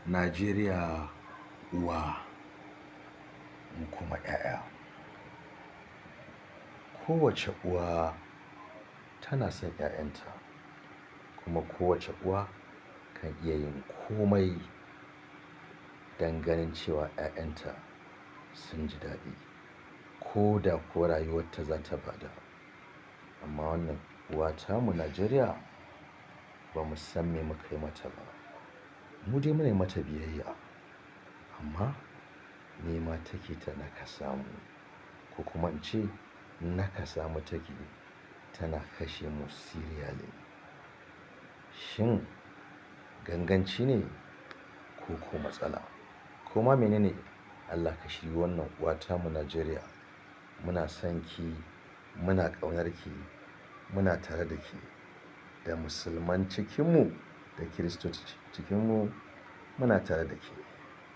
Najeriya uwa, mu kuma 'ya'ya. Kowace uwa tana son 'ya'yanta, kuma kowace uwa kan iya yin komai don ganin cewa 'ya'yanta sun ji daɗi, ko da kuwa rayuwarta za ta ba da. Amma wannan uwa tamu Najeriya ba mu san me muka yi mata ba. Mu dai muna yi mata biyayya, amma nema take ta nakasa mu, ko kuma in ce nakasa mu take, tana kashe mu seriously. Shin ganganci ne ko ko matsala? Koma mene ne? Allah ka shiri wannan uwa tamu Najeriya. Muna son ki, muna ƙaunar ki, muna tare da ke, da musulman cikinmu da kiristoci cikinmu, muna tare da ke.